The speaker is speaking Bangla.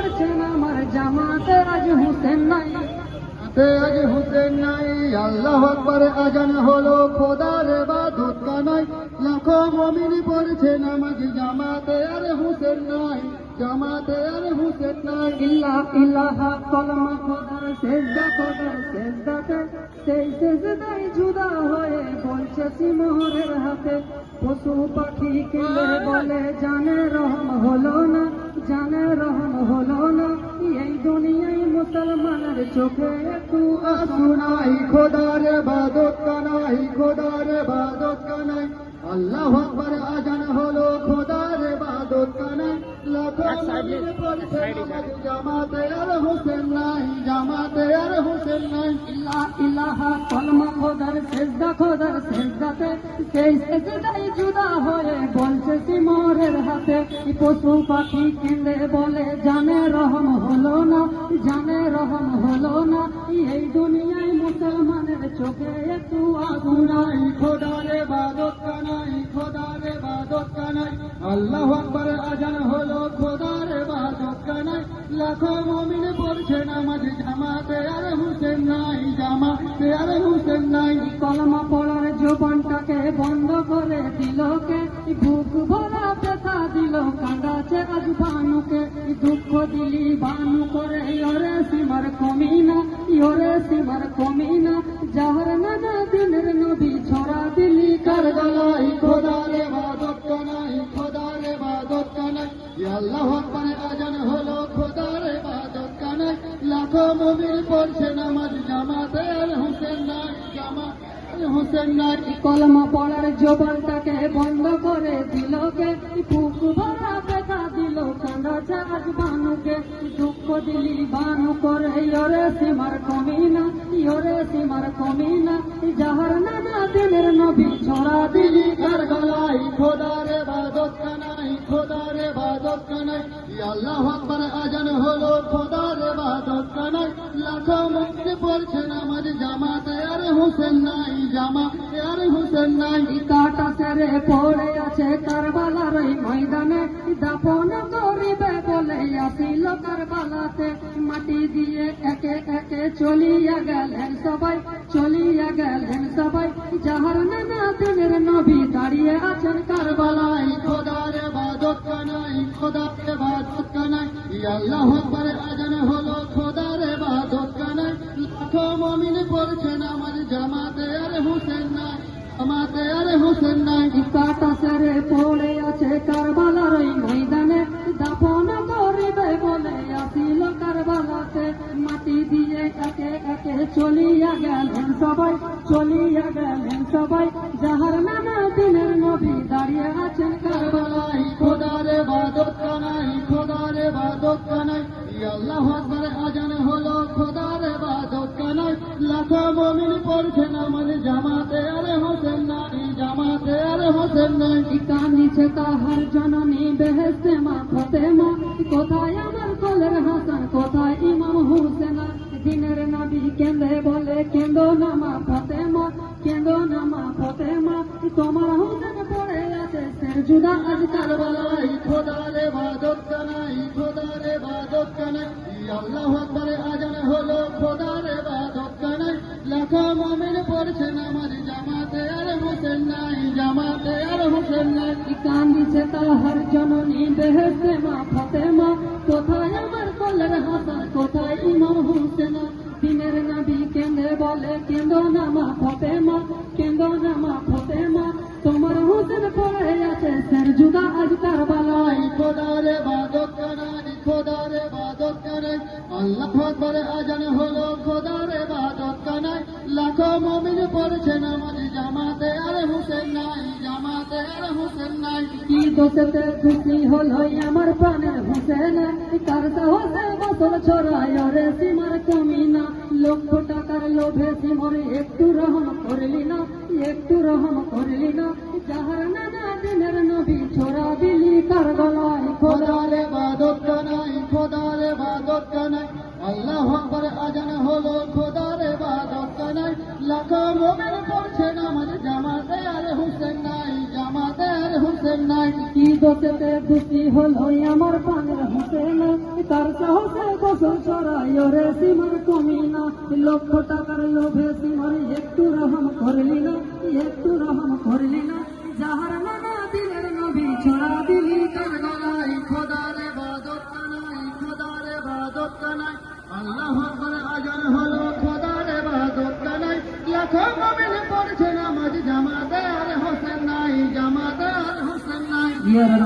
পড়ছেন আমার জামাতে আজ হুসেন নাই, আজ হুসেন নাই। আল্লাহু আকবার আজান হলো খোদার ইবাদত কানাই, লাখো মুমিন পড়ছে নামাজ জামাতে আর হুসেন নাই, জামাতে আর হুসেন নাই। ইল্লা ইলাহা কলমা খোদার সেজদা খোদার সেজদাতে, সেই সেজদায় জুদা হয়ে বলছে সিমোহরের হাতে। পশু পাখি কেঁদে বলে জানে রহম হলো না, জানে রহম হলো না। এই দুনিয়ায় মুসলমানের চোখে একটু আসু নাই, খোদার ইবাদত কানাই, খোদার ইবাদত কানাই। আল্লাহু আকবার আজান হলো খোদার ইবাদত কানাই, লাখো মুমিন পড়ছে নামাজ জামাতে আর হুসেন নাই, জামাতে আর হুসেন নাই। ইল্লা ইলাহা কলমা খোদার সেজদা খোদার সেজদাতে, সেই সেজদায় জুদা হয়ে বলছে সিমোহরের হাতে। পশু পাখি কেঁদে বলে জানে রহম হলো না, জানে রহম হলো না। এই দুনিয়ায় মুসলমানের চোখে একটু আসু নাই, খোদার ইবাদত কানাই, খোদার ইবাদত কানাই। আল্লাহু আকবার আজান হলো খোদার ইবাদত কানাই, লাখো মুমিন পড়ছে নামাজ জামাতে আর হুসেন নাই, জামাতে আর হুসেন নাই। কলমা পড়ার জোবানটাকে বন্ধ করে দিল কে, বুক ভরা ব্যথা দিল কাঁদাছে আজ বানুকে। দুঃখ দিলি বানু করে ইয়রে সীমার কমি না, ইয়রে সীমার কমি না। যাহার নানা দিনের নবী ছড়া দিলি কার গলায়, খোদার ইবাদত কানাই, খোদার ইবাদত কানাই। আল্লাহু আকবার আজান হলো খোদার ইবাদত কানাই, লাখো মুমিন পড়ছে নামাজ জামাতে আর হুসেন নাই, জামাতে আর হুসেন নাই। কলমা পড়ার জোবানটাকে বন্ধ করে দিল কে, বুক ভরা ব্যথা দিল কাঁদাছে আজ বানুকে। দুঃখ দিলি বানু করে ইয়রে সীমার কমি না, ইয়রে সীমার কমি না। যাহার নানা দিনের নবী ছড়া দিলি কার গলায়, খোদার ইবাদত কানাই, খোদার ইবাদত কানাই। আল্লাহু আকবার আজান হলো খোদার ইবাদত কানাই, লাখো মুমিন পড়ছে নামাজ জামাতে আর হুসেন নাই, জামাতে আর হুসেন নাই। কাটা সেরে পড়ে আছে কারবালার ওই ময়দানে, দাফন করিবে বলে আসিল কারবালাতে। মাটি দিয়ে একে একে চলিয়া গেলেন সবাই, চলিয়া গেলেন সবাই। যাহার নানা দিনের নবী দাঁড়িয়ে আছেন কারবালায়, খোদার ইবাদত কানাই, খোদার ইবাদত কানাই। আল্লাহু আকবার আজান হলো খোদার ইবাদত কানাই, লাখো মুমিন পড়ছে নামাজ জামাতে আর হুসেন নাই, জামাতে আর হুসেন নাই। কাটা সেরে পড়ে আছে কারবালার ওই ময়দানে, দাফন করিবে বলে আসিল কারবালাতে। মাটি দিয়ে একে একে চলিয়া গেলেন সবাই, চলিয়া গেলেন সবাই। যাহার নানা দিনের নবী দাঁড়িয়ে আছেন কারবালায়, খোদার ইবাদত কানাই, খোদার ইবাদত কানাই। আল্লাহু আকবার আজান হলো খোদার ইবাদত কানাই, লাখো মুমিন পড়ছে নামাজ জামাতে আর হুসেন নাই, জামাতে আর হুসেন নাই। কাঁদিছে তাহার জননী বেহেশতে মা ফাতেমা, কোথায় আমার কোলের হাসান, কোথায় ইমাম হুসেনা। দিনের নবী কেঁদে বলে কেঁদো না মা ফাতেমা, কেঁদো না মা ফাতেমা। তোমার হুসেন পড়ে আছে সের জুদা আজ কারবালায়, খোদার ইবাদত কানাই, খোদার ইবাদত কানাই। আল্লাহু আকবার আজান হলো খোদার ইবাদত কানাই, লাখো মুমিন পড়ছে নামাজ জামাতে আর হুসেন নাই, জামাতে আর হুসেন নাই। কাঁদিছে তাহার জননী বেহেশতে মা ফাতেমা, কোথায় আমার কোলের হাসান, কোথায় ইমাম হুসেনা। দিনের নবী কেঁদে বলে কেঁদো না মা ফাতেমা, কেঁদো না মা ফাতেমা। তোমার হুসেন পড়ে আছে সের জুদা আজ কারবালায়, খোদার ইবাদত কানাই, খোদার ইবাদত কানাই। আল্লাহু আকবার আজান হলো খোদার ইবাদত কানাই, লাখো মুমিন পড়ছে নামাজ জামাতে আর হুসেন নাই, জামাতে আর হুসেন নাই। কি দোষেতে খুশি হলো আমার প্রাণের হুসেন, কার সাহসে বছর ছড়ায় রে সীমার কমি না। লক্ষ টাকার লোভে সিমর একটু রহম করলি না, একটু রহম করলি না। যাহার নানা দিনের নবী ছড়া দিলি কার গলায়, খোদার ইবাদত কানাই, খোদার ইবাদত কানাই। আল্লাহু আকবার আজান হলো খোদার ইবাদত কানাই, লাখো মুমিন পড়ছে নামাজ জামাতে আর হুসেন নাই, জামাতে আর হুসেন নাই। কি দোষেতে খুশি হলো আমার প্রাণের হুসেন। হাসে না, তার সাহসে গোসল ছড়াই ওরে সীমার কমি না। লক্ষ টাকার লোভে সীমার একটু রহম করলি না, একটু রহম করলি না। যাহার নানা দিলের নবী ছড়া দিলি কার গলায়। খোদার ইবাদত কানাই, খোদার ইবাদত কানাই, আল্লাহু আকবার আজান হলো খোদার ইবাদত কানাই। লাখো মুমিন পড়ছে নামাজ জামাতে আর হোসেন নাই, জামাতে আর হোসেন নাই। ইয়ার